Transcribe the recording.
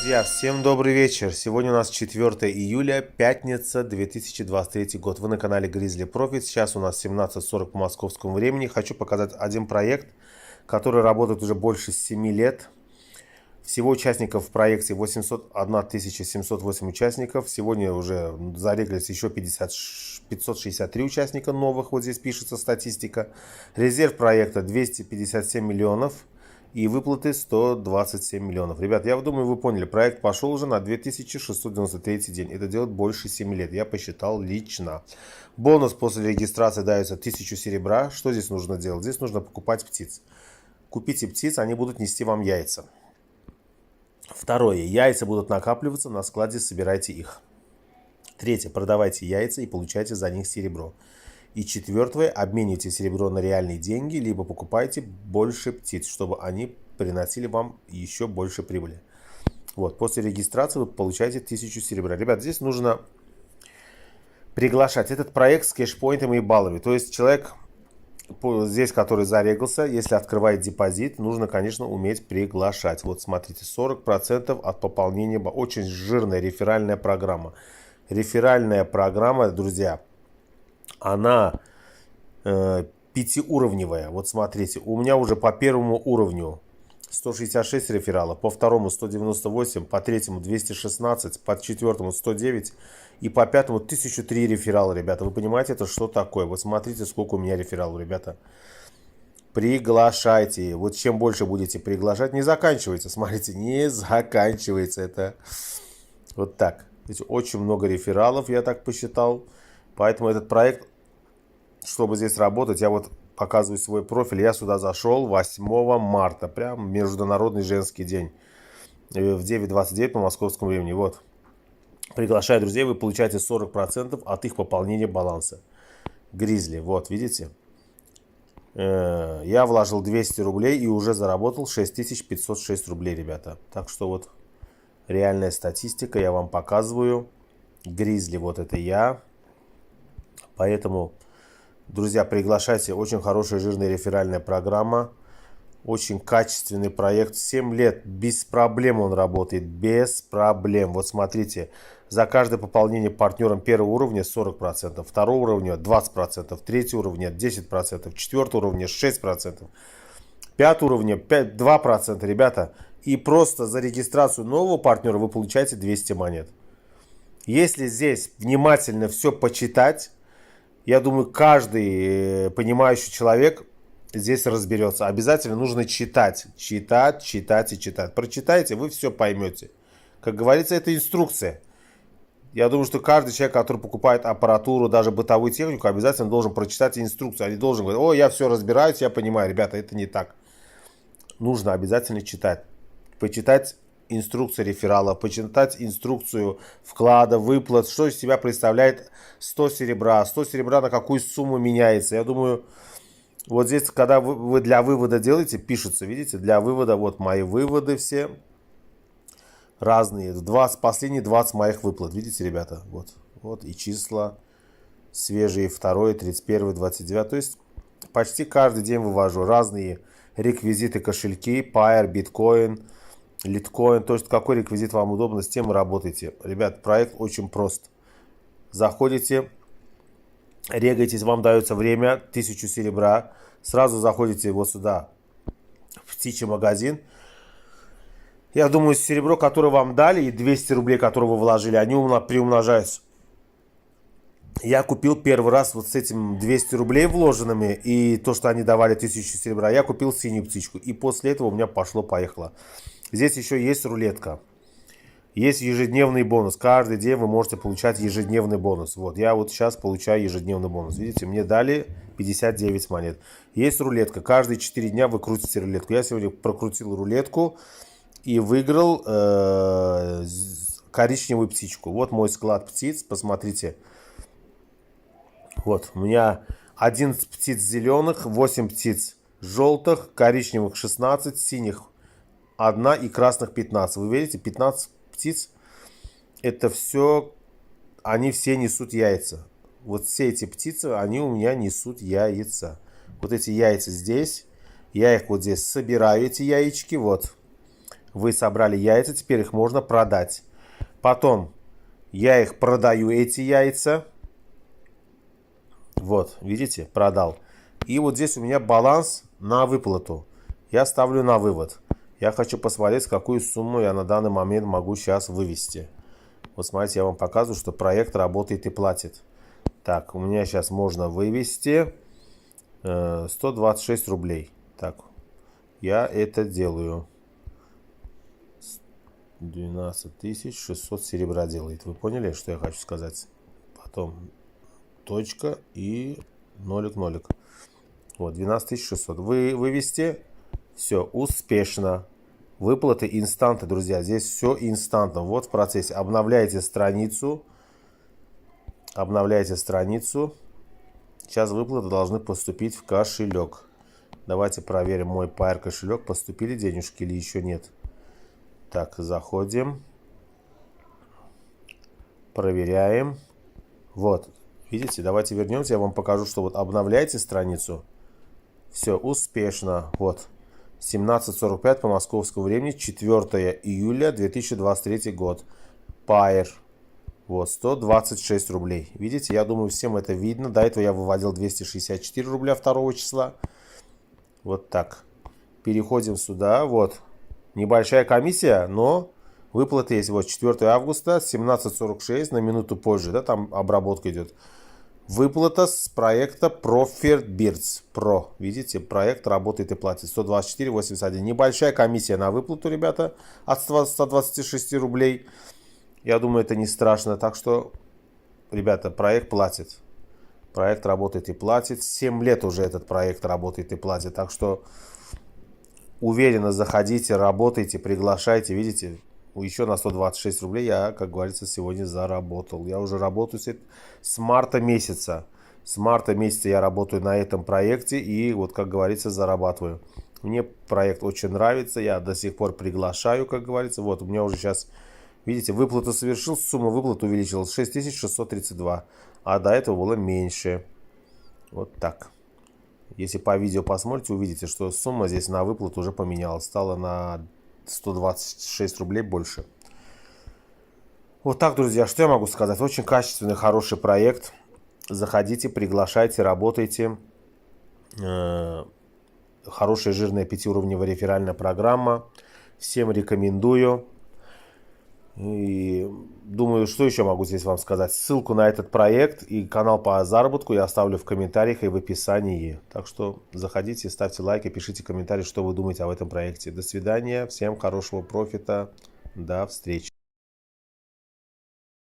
Друзья, всем добрый вечер. Сегодня у нас 4 июля, пятница, 2023 год. Вы на канале Grizzly Profit. Сейчас у нас 17:40 по московскому времени. Хочу показать один проект, который работает уже больше 7 лет. Всего участников в проекте 801 708 участников. Сегодня уже зарегались еще 563 участника новых. Вот здесь пишется статистика. Резерв проекта 257 миллионов. И выплаты 127 миллионов. Ребят, я думаю, вы поняли, проект пошел уже на 2693 день. Это делает больше 7 лет, я посчитал лично. Бонус после регистрации дается 1000 серебра. Что здесь нужно делать? Здесь нужно покупать птиц. Купите птиц, они будут нести вам яйца. Второе, яйца будут накапливаться, на складе собирайте их. Третье, продавайте яйца и получайте за них серебро. И четвертое, обменивайте серебро на реальные деньги, либо покупайте больше птиц, чтобы они приносили вам еще больше прибыли. Вот, после регистрации вы получаете 1000 серебра. Ребят, здесь нужно приглашать этот проект с кэшпоинтами и баллами. То есть человек здесь, который зарегался, если открывает депозит, нужно, конечно, уметь приглашать. Вот смотрите, 40% от пополнения, очень жирная реферальная программа. Реферальная программа, друзья, она пятиуровневая. Вот смотрите, у меня уже по первому уровню 166 рефералов, по второму 198, по третьему 216, по четвертому 109 и по пятому 1003 реферала, ребята. Вы понимаете, это что такое? Вот смотрите, сколько у меня рефералов, ребята. Приглашайте. Вот чем больше будете приглашать, не заканчивается. Смотрите, не заканчивается. Это вот так. Здесь очень много рефералов, я так посчитал. Поэтому этот проект, чтобы здесь работать, я вот показываю свой профиль. Я сюда зашел 8 марта, прям Международный женский день, в 9:29 по московскому времени. Вот. Приглашаю друзей, вы получаете 40% от их пополнения баланса. Grizzly, вот, видите? Я вложил 200 рублей и уже заработал 6506 рублей, ребята. Так что вот реальная статистика, я вам показываю. Grizzly, вот это я. Поэтому, друзья, приглашайте. Очень хорошая жирная реферальная программа. Очень качественный проект. 7 лет без проблем он работает. Без проблем. Вот смотрите. За каждое пополнение партнером первого уровня 40%. Второго уровня 20%. Третьего уровня 10%. Четвертого уровня 6%. Пятого уровня 2%. Ребята. И просто за регистрацию нового партнера вы получаете 200 монет. Если здесь внимательно все почитать, я думаю, каждый понимающий человек здесь разберется. Обязательно нужно читать. Читать, читать и читать. Прочитайте, вы все поймете. Как говорится, это инструкция. Я думаю, что каждый человек, который покупает аппаратуру, даже бытовую технику, обязательно должен прочитать инструкцию. А не должен говорить: о, я все разбираюсь, я понимаю. Ребята, это не так. Нужно обязательно читать. Почитать инструкцию реферала, почитать инструкцию вклада, выплат, что из себя представляет 100 серебра. 100 серебра на какую сумму меняется. Я думаю, вот здесь, когда вы для вывода делаете, пишется, видите, для вывода, вот мои выводы все разные. Последние 20 моих выплат, видите, ребята, вот и числа свежие, 2, 31, 29. То есть почти каждый день вывожу разные реквизиты, кошельки, Pair, Bitcoin, Litecoin, то есть какой реквизит вам удобно, с тем и работаете. Ребят, проект очень прост. Заходите, регайтесь, вам дается время, 1000 серебра. Сразу заходите вот сюда, в птичий магазин. Я думаю, серебро, которое вам дали, и 200 рублей, которые вы вложили, они приумножаются. Я купил первый раз вот с этим 200 рублей вложенными, и то, что они давали 1000 серебра, я купил синюю птичку. И после этого у меня пошло-поехало. Здесь еще есть рулетка. Есть ежедневный бонус. Каждый день вы можете получать ежедневный бонус. Вот, я вот сейчас получаю ежедневный бонус. Видите, мне дали 59 монет. Есть рулетка. Каждые 4 дня вы крутите рулетку. Я сегодня прокрутил рулетку и выиграл коричневую птичку. Вот мой склад птиц. Посмотрите. Вот, у меня 11 птиц зеленых, 8 птиц желтых, коричневых 16, синих 1 и красных 15. Вы видите, 15 птиц. Это все, они все несут яйца. Вот все эти птицы, они у меня несут яйца. Вот эти яйца здесь. Я их вот здесь собираю, эти яички. Вот. Вы собрали яйца, теперь их можно продать. Потом я их продаю, эти яйца. Вот, видите, продал. И вот здесь у меня баланс на выплату. Я ставлю на вывод. Я хочу посмотреть, какую сумму я на данный момент могу сейчас вывести. Вот смотрите, я вам показываю, что проект работает и платит. Так, у меня сейчас можно вывести 126 рублей. Так, я это делаю. 12 600 серебра делает. Вы поняли, что я хочу сказать? Потом точка и нолик. Вот, 12 600. Вывести. Все, успешно. Выплаты инстанты, друзья. Здесь все инстантно. Вот в процессе. Обновляете страницу. Обновляете страницу. Сейчас выплаты должны поступить в кошелек. Давайте проверим мой Payeer кошелек. Поступили денежки или еще нет. Так, заходим. Проверяем. Вот. Видите, давайте вернемся. Я вам покажу, что вот обновляете страницу. Все, успешно. Вот. 17:45 по московскому времени. 4 июля 2023 год. Payeer. Вот, 126 рублей. Видите, я думаю, всем это видно. До этого я выводил 264 рубля 2 числа. Вот так. Переходим сюда. Вот. Небольшая комиссия, но выплаты есть. Вот 4 августа, 17:46, на минуту позже. Да, там обработка идет. Выплата с проекта Profit Birds Pro. Видите, проект работает и платит. 124,81. Небольшая комиссия на выплату, ребята, от 126 рублей. Я думаю, это не страшно. Так что, ребята, проект платит. Проект работает и платит. 7 лет уже этот проект работает и платит. Так что уверенно заходите, работайте, приглашайте. Видите, еще на 126 рублей я, как говорится, сегодня заработал. Я уже работаю с марта месяца. С марта месяца я работаю на этом проекте и, вот, как говорится, зарабатываю. Мне проект очень нравится. Я до сих пор приглашаю, как говорится. Вот, у меня уже сейчас, видите, выплату совершил, сумма выплаты увеличилась. 6632. А до этого было меньше. Вот так. Если по видео посмотрите, увидите, что сумма здесь на выплату уже поменялась. Стала на 126 рублей больше. Вот так, друзья, что я могу сказать? Очень качественный, хороший проект. Заходите, приглашайте, работайте. Хорошая, жирная 5-уровневая реферальная программа. Всем рекомендую. И думаю, что еще могу здесь вам сказать. Ссылку на этот проект и канал по заработку я оставлю в комментариях и в описании. Так что заходите, ставьте лайки, пишите комментарии, что вы думаете об этом проекте. До свидания, всем хорошего профита, до встречи.